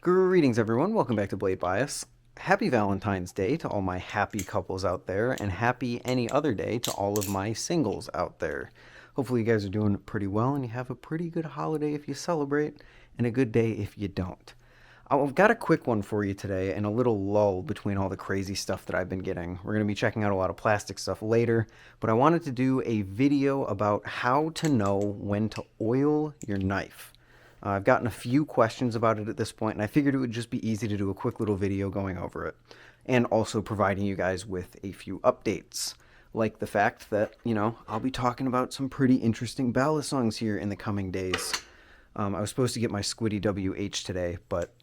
Greetings, everyone. Welcome back to Blade Bias. Happy Valentine's Day to all my happy couples out there, and happy any other day to all of my singles out there. Hopefully, you guys are doing pretty well and you have a pretty good holiday if you celebrate, and a good day if you don't. I've got a quick one for you today and a little lull between all the crazy stuff that I've been getting. We're going to be checking out a lot of plastic stuff later, but I wanted to do a video about how to know when to oil your knife. I've gotten a few questions about it at this point, and I figured it would just be easy to do a quick little video going over it, and also providing you guys with a few updates, like the fact that, I'll be talking about some pretty interesting balisongs here in the coming days. I was supposed to get my Squiddy WH today, but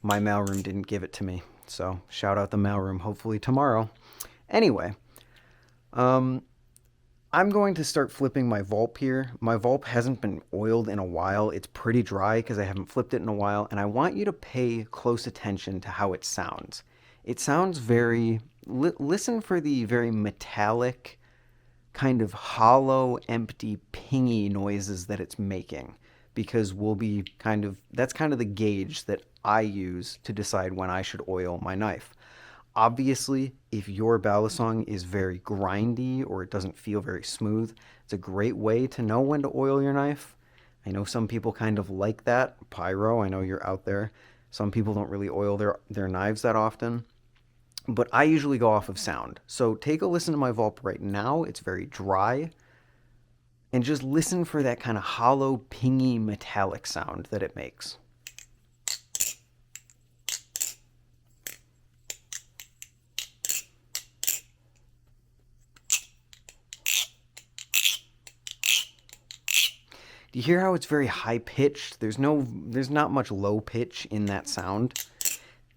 my mailroom didn't give it to me, so shout out the mailroom, hopefully tomorrow. Anyway, I'm going to start flipping my Vulp here. My Vulp hasn't been oiled in a while. It's pretty dry because I haven't flipped it in a while, and I want you to pay close attention to how it sounds. It sounds very, listen for the very metallic, kind of hollow, empty, pingy noises that it's making, because that's kind of the gauge that I use to decide when I should oil my knife. Obviously, if your balisong is very grindy or it doesn't feel very smooth, it's a great way to know when to oil your knife. I know some people kind of like that. Pyro, I know you're out there. Some people don't really oil their knives that often. But I usually go off of sound. So take a listen to my Vulp right now. It's very dry. And just listen for that kind of hollow, pingy, metallic sound that it makes. Do you hear how it's very high pitched? There's not much low pitch in that sound.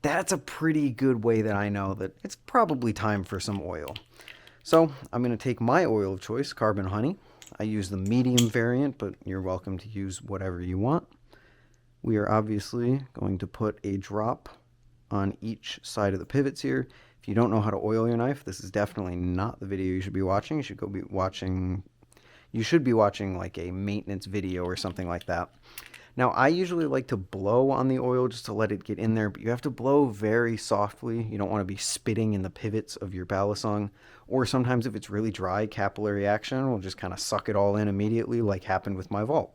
That's a pretty good way that I know that it's probably time for some oil. So I'm going to take my oil of choice, Carbon Honey. I use the medium variant, but you're welcome to use whatever you want. We are obviously going to put a drop on each side of the pivots here. If you don't know how to oil your knife, this is definitely not the video you should be watching. You should be watching like a maintenance video or something like that. Now, I usually like to blow on the oil just to let it get in there, but you have to blow very softly. You don't want to be spitting in the pivots of your balisong. Or sometimes if it's really dry, capillary action will just kind of suck it all in immediately, like happened with my Vulp.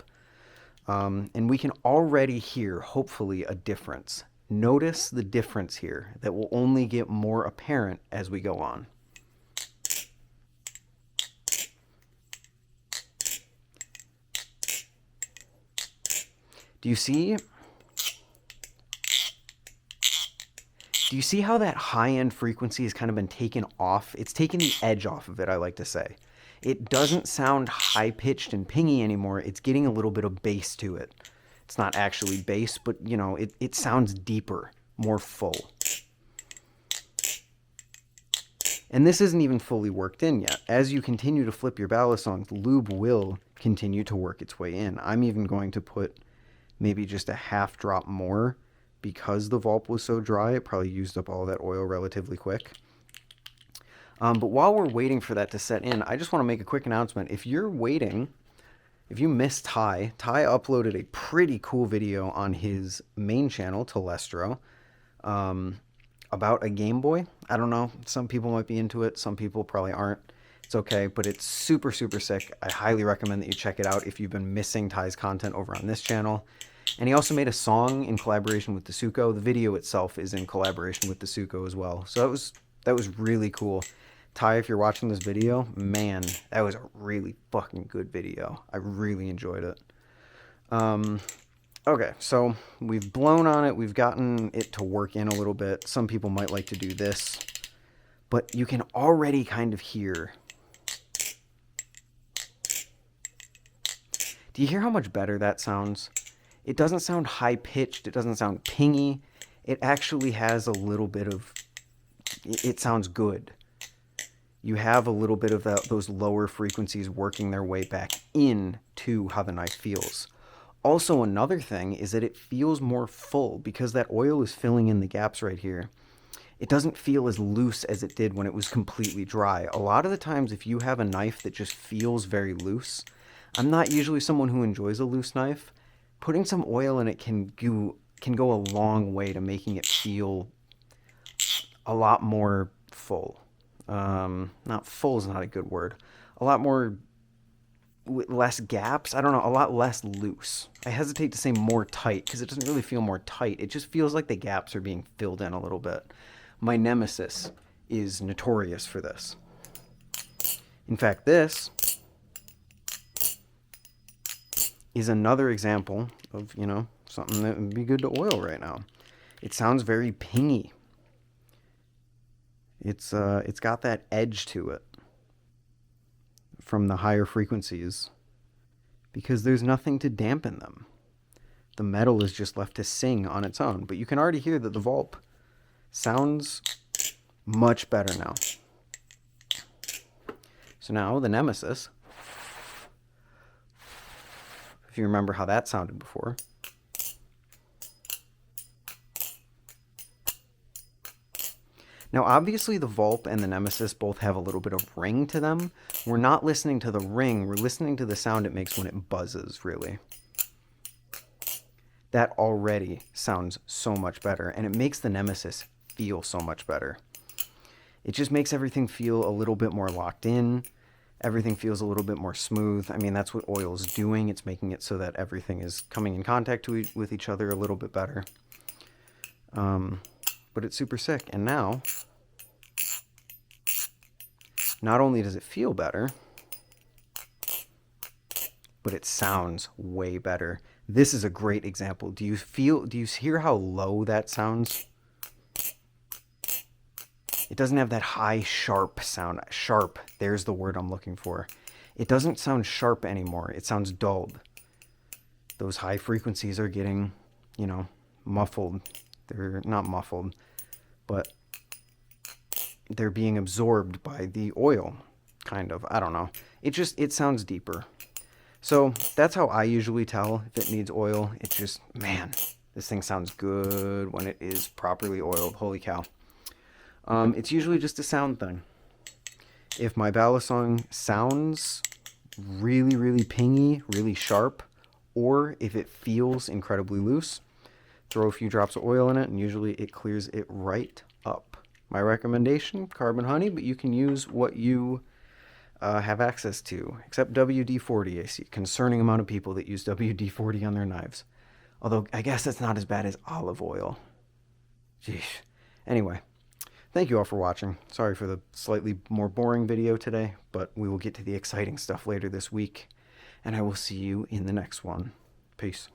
And we can already hear, hopefully, a difference. Notice the difference here that will only get more apparent as we go on. Do you see how that high-end frequency has kind of been taken off? It's taken the edge off of it, I like to say. It doesn't sound high-pitched and pingy anymore. It's getting a little bit of bass to it. It's not actually bass, but, it sounds deeper, more full. And this isn't even fully worked in yet. As you continue to flip your balisongs, lube will continue to work its way in. I'm even going to put maybe just a half drop more because the Vulp was so dry. It probably used up all that oil relatively quick. But while we're waiting for that to set in, I just want to make a quick announcement. If you missed Ty uploaded a pretty cool video on his main channel, Telestro, about a Game Boy. I don't know. Some people might be into it. Some people probably aren't. It's okay, but it's super, super sick. I highly recommend that you check it out if you've been missing Ty's content over on this channel. And he also made a song in collaboration with Dasuko. The video itself is in collaboration with Dasuko as well. So that was really cool. Ty, if you're watching this video, man, that was a really fucking good video. I really enjoyed it. Okay, so we've blown on it. We've gotten it to work in a little bit. Some people might like to do this. But you can already kind of hear. Do you hear how much better that sounds? It doesn't sound high-pitched. It doesn't sound pingy. It actually has a little bit of... It sounds good. You have a little bit of those lower frequencies working their way back into how the knife feels. Also, another thing is that it feels more full because that oil is filling in the gaps right here. It doesn't feel as loose as it did when it was completely dry. A lot of the times, if you have a knife that just feels very loose, I'm not usually someone who enjoys a loose knife. Putting some oil in it can do can go a long way to making it feel a lot more full. Not full is not a good word. A lot more less gaps. I don't know, a lot less loose. I hesitate to say more tight because it doesn't really feel more tight. It just feels like the gaps are being filled in a little bit. My Nemesis is notorious for this. In fact, this is another example of, something that would be good to oil right now. It sounds very pingy. It's got that edge to it from the higher frequencies because there's nothing to dampen them. The metal is just left to sing on its own, but you can already hear that the Vulp sounds much better now. So now the Nemesis, if you remember how that sounded before. Now, obviously, the Vulp and the Nemesis both have a little bit of ring to them. We're not listening to the ring. We're listening to the sound it makes when it buzzes, really. That already sounds so much better, and it makes the Nemesis feel so much better. It just makes everything feel a little bit more locked in. Everything feels a little bit more smooth. I mean, that's what oil's doing. It's making it so that everything is coming in contact with each other a little bit better. But it's super sick. And now, not only does it feel better, but it sounds way better. This is a great example. Do you hear how low that sounds? It doesn't have that high, sharp sound. Sharp, there's the word I'm looking for. It doesn't sound sharp anymore. It sounds dulled. Those high frequencies are getting, muffled. They're not muffled, but they're being absorbed by the oil, kind of. I don't know. It sounds deeper. So that's how I usually tell if it needs oil. It's just, man, this thing sounds good when it is properly oiled. Holy cow. It's usually just a sound thing. If my Balisong sounds really, really pingy, really sharp, or if it feels incredibly loose, throw a few drops of oil in it, and usually it clears it right up. My recommendation, carbon honey, but you can use what you have access to, except WD-40. I see a concerning amount of people that use WD-40 on their knives. Although, I guess that's not as bad as olive oil. Jeez. Anyway, thank you all for watching. Sorry for the slightly more boring video today, but we will get to the exciting stuff later this week, and I will see you in the next one. Peace.